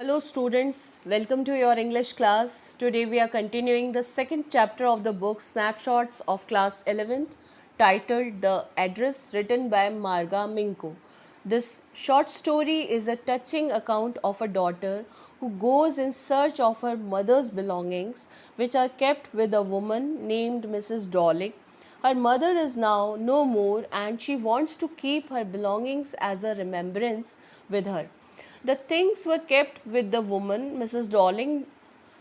Hello students, welcome to your English class. Today we are continuing the second chapter of the book Snapshots of Class 11th titled The Address, written by Marga Minko. This short story is a touching account of a daughter who goes in search of her mother's belongings which are kept with a woman named Mrs. Dolling. Her mother is now no more and she wants to keep her belongings as a remembrance with her. The things were kept with the woman, Mrs. Dolling,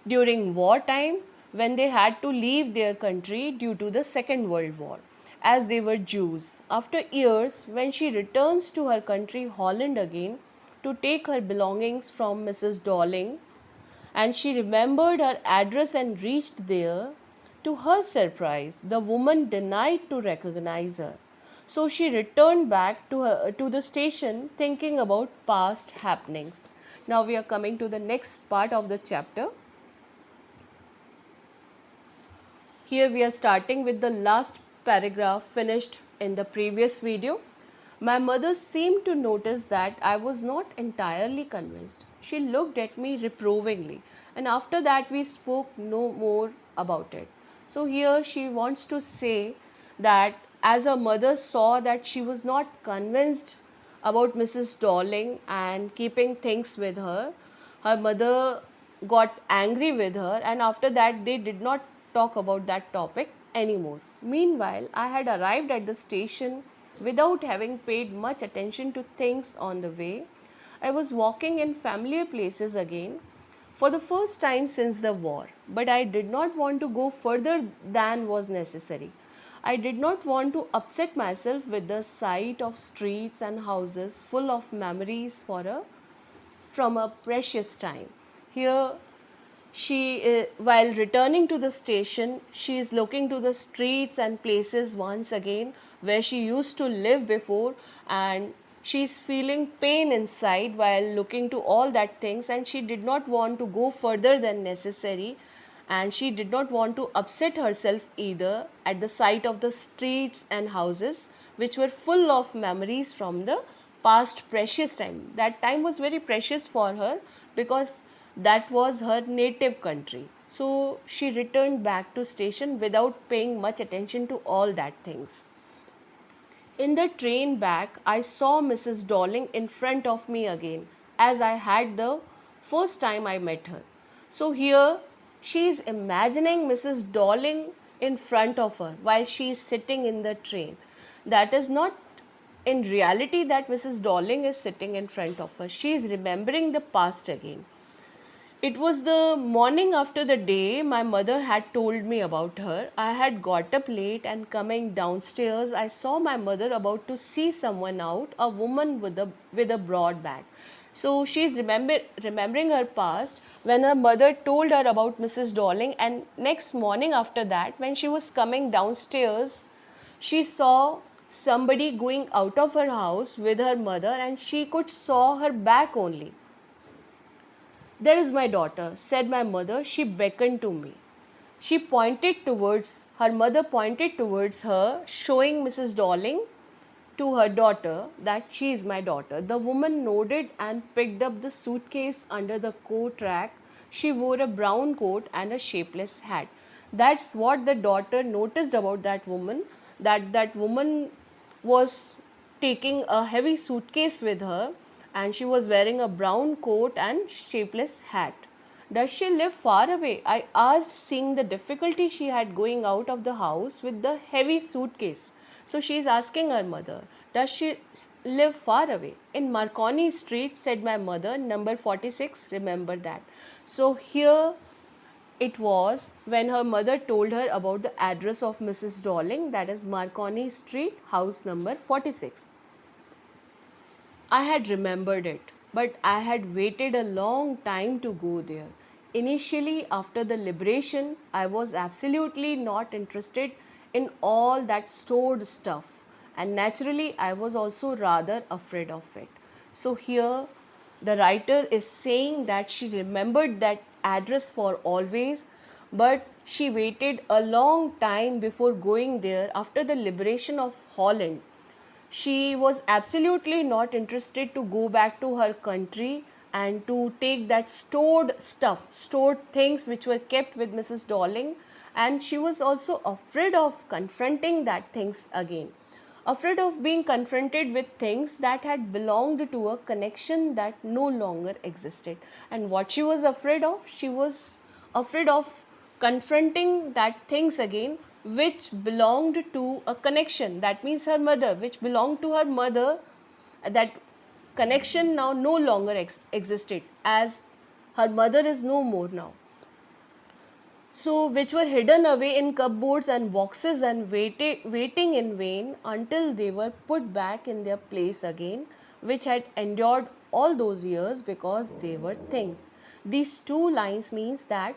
during wartime when they had to leave their country due to the Second World War, as they were Jews. After years, when she returns to her country, Holland, again to take her belongings from Mrs. Dolling, and she remembered her address and reached there. To her surprise, the woman denied to recognize her. So she returned back to the station thinking about past happenings. Now we are coming to the next part of the chapter. Here we are starting with the last paragraph finished in the previous video. My mother seemed to notice that I was not entirely convinced. She looked at me reprovingly, and after that we spoke no more about it. So here she wants to say that as her mother saw that she was not convinced about Mrs. Dolling and keeping things with her, her mother got angry with her, and after that they did not talk about that topic anymore. Meanwhile, I had arrived at the station without having paid much attention to things on the way. I was walking in familiar places again for the first time since the war, but I did not want to go further than was necessary. I did not want to upset myself with the sight of streets and houses full of memories from a precious time. Here while returning to the station, she is looking to the streets and places once again where she used to live before, and she is feeling pain inside while looking to all that things, and she did not want to go further than necessary, and she did not want to upset herself either at the sight of the streets and houses which were full of memories from the past precious time. That time was very precious for her because that was her native country. So she returned back to station without paying much attention to all that things. In the train back, I saw Mrs. Dolling in front of me again, as I had the first time I met her. So here she is imagining Mrs. Dolling in front of her while she is sitting in the train. That is not in reality that Mrs. Dolling is sitting in front of her. She is remembering the past again. It was the morning after the day my mother had told me about her. I had got up late, and coming downstairs, I saw my mother about to see someone out, a woman with a broad back. So she's remembering her past when her mother told her about Mrs. Dolling, and next morning after that, when she was coming downstairs, she saw somebody going out of her house with her mother, and she could saw her back only. "There is my daughter," said my mother. She beckoned to me. Her mother pointed towards her, showing Mrs. Dolling to her daughter that she is my daughter. The woman nodded and picked up the suitcase under the coat rack. She wore a brown coat and a shapeless hat. That's what the daughter noticed about that woman, that woman was taking a heavy suitcase with her, and she was wearing a brown coat and shapeless hat. "Does she live far away?" I asked, seeing the difficulty she had going out of the house with the heavy suitcase. So she is asking her mother, "Does she live far away?" "In Marconi Street," said my mother, "number 46, remember that." So here it was when her mother told her about the address of Mrs. Dolling, that is Marconi Street, house number 46. I had remembered it, but I had waited a long time to go there. Initially, after the liberation, I was absolutely not interested in all that stored stuff, and naturally, I was also rather afraid of it. So, here the writer is saying that she remembered that address for always, but she waited a long time before going there after the liberation of Holland. She was absolutely not interested to go back to her country and to take that stored stuff, stored things which were kept with Mrs. Darling, and she was also afraid of confronting that things again, afraid of being confronted with things that had belonged to a connection that no longer existed. And what she was afraid of? She was afraid of confronting that things again which belonged to a connection, that means her mother, which belonged to her mother. That connection now no longer existed, as her mother is no more now. So, which were hidden away in cupboards and boxes and waiting in vain until they were put back in their place again, which had endured all those years because they were things. These two lines means that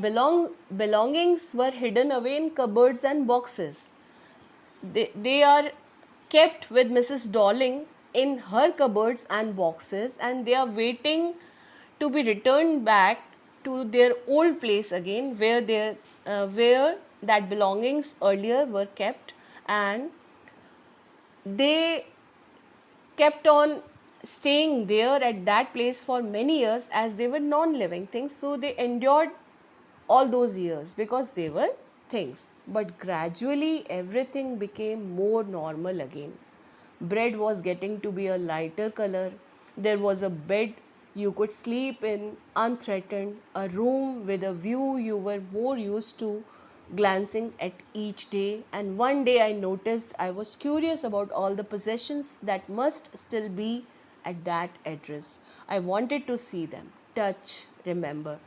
belongings were hidden away in cupboards and boxes. They are kept with Mrs. Darling in her cupboards and boxes, and they are waiting to be returned back to their old place again, where that belongings earlier were kept, and they kept on staying there at that place for many years as they were non-living things. So they endured all those years because they were things. But gradually everything became more normal again. Bread was getting to be a lighter color. There was a bed you could sleep in unthreatened, a room with a view you were more used to glancing at each day. And one day I noticed I was curious about all the possessions that must still be at that address. I wanted to see them, touch, remember.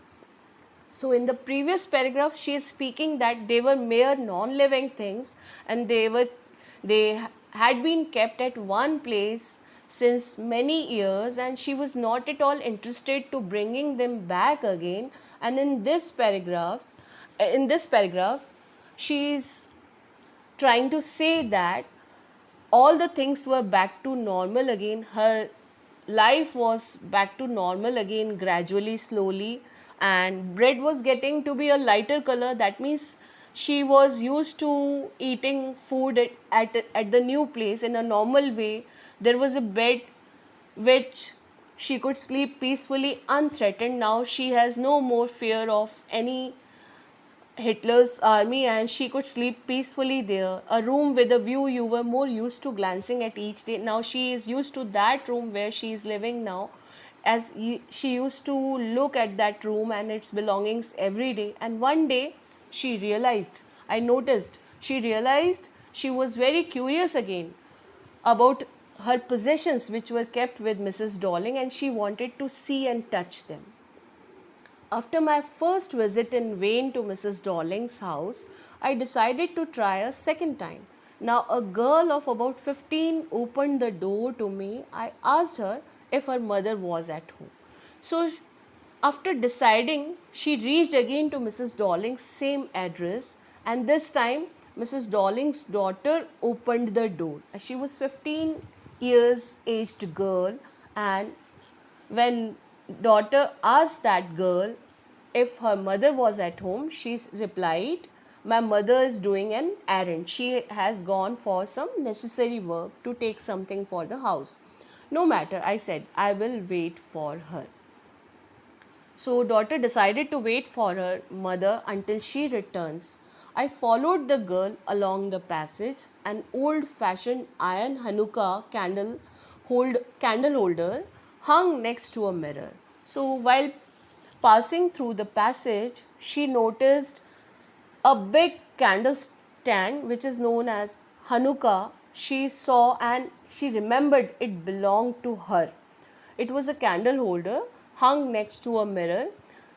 So in the previous paragraph, she is speaking that they were mere non-living things, and they had been kept at one place since many years, and she was not at all interested to bringing them back again. And in this paragraph, she is trying to say that all the things were back to normal again. Her life was back to normal again, gradually, slowly, and bread was getting to be a lighter color. That means she was used to eating food at the new place in a normal way. There was a bed which she could sleep peacefully, unthreatened. Now she has no more fear of any Hitler's army, and she could sleep peacefully there. A room with a view you were more used to glancing at each day. Now she is used to that room where she is living now, as she used to look at that room and its belongings every day. And one day she realized she was very curious again about her possessions which were kept with Mrs. Darling, and she wanted to see and touch them. After my first visit in vain to Mrs. Darling's house, I decided to try a second time. Now, a girl of about 15 opened the door to me. I asked her if her mother was at home. So, after deciding, she reached again to Mrs. Darling's same address, and this time Mrs. Darling's daughter opened the door. She was 15 years aged girl, and when daughter asked that girl if her mother was at home, she replied, "My mother is doing an errand. She has gone for some necessary work to take something for the house." "No matter," I said, "I will wait for her." So daughter decided to wait for her mother until she returns. I followed the girl along the passage. An old-fashioned iron Hanukkah candle holder hung next to a mirror. So while passing through the passage, she noticed a big candle stand which is known as Hanukkah. She saw and she remembered it belonged to her. It was a candle holder hung next to a mirror.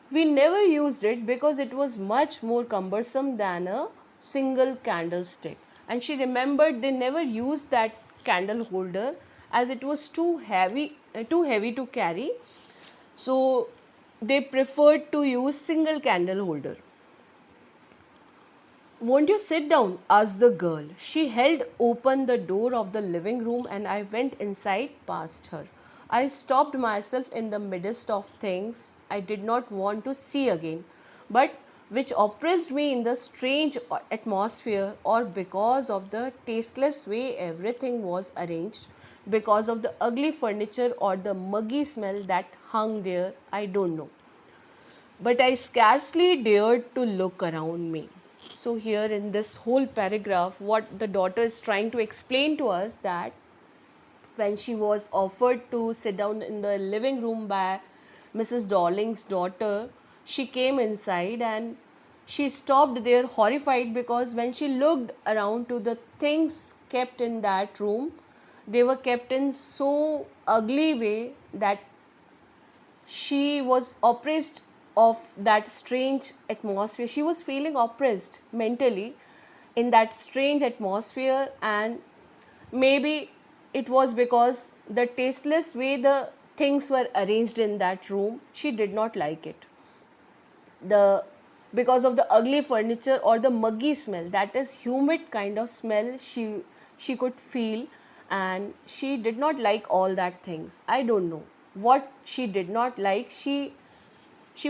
We never used it because it was much more cumbersome than a single candlestick. And she remembered they never used that candle holder as it was too heavy to carry. So they preferred to use single candle holder. "Won't you sit down?" asked the girl. She held open the door of the living room and I went inside past her. I stopped myself in the midst of things I did not want to see again, but which oppressed me in the strange atmosphere or because of the tasteless way everything was arranged. because of the ugly furniture or the muggy smell that hung there, I don't know. But I scarcely dared to look around me. So, here in this whole paragraph, what the daughter is trying to explain to us that when she was offered to sit down in the living room by Mrs. Darling's daughter, she came inside and she stopped there horrified because when she looked around to the things kept in that room, they were kept in so ugly way that she was oppressed of that strange atmosphere. She was feeling oppressed mentally in that strange atmosphere, and maybe it was because the tasteless way the things were arranged in that room, she did not like it. The because of the ugly furniture or the muggy smell, that is humid kind of smell, she could feel, and she did not like all that things. I don't know what she did not like. She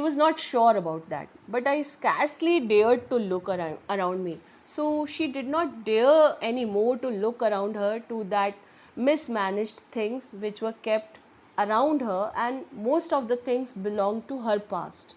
was not sure about that, but I scarcely dared to look around me. So she did not dare anymore to look around her to that mismanaged things which were kept around her, and most of the things belonged to her past,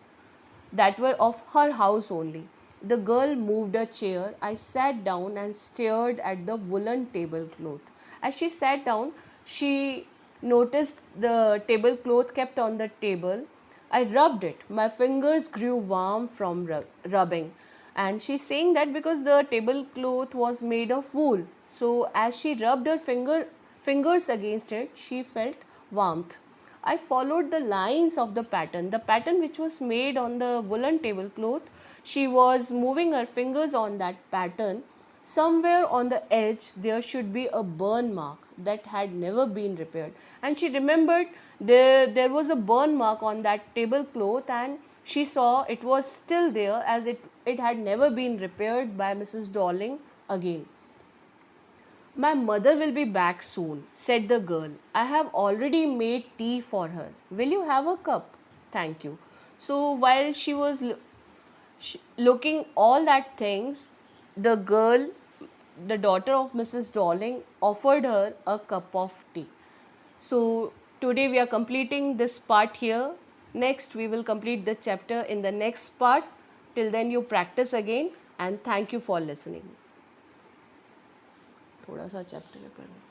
that were of her house only. The girl moved a chair. I sat down and stared at the woolen tablecloth. As she sat down, she noticed the tablecloth kept on the table. I rubbed it. My fingers grew warm from rubbing. And she's saying that because the tablecloth was made of wool. So as she rubbed her fingers against it, she felt warmth. I followed the lines of the pattern which was made on the woolen tablecloth. She was moving her fingers on that pattern. Somewhere on the edge there should be a burn mark that had never been repaired. And she remembered there was a burn mark on that tablecloth, and she saw it was still there as it had never been repaired by Mrs. Darling again. My mother will be back soon, said the girl. I have already made tea for her. Will you have a cup? Thank you. So while she was looking all that things, the girl, the daughter of Mrs. Darling, offered her a cup of tea. So today we are completing this part here. Next we will complete the chapter in the next part. Till then you practice again, and thank you for listening. थोड़ा सा chapter कर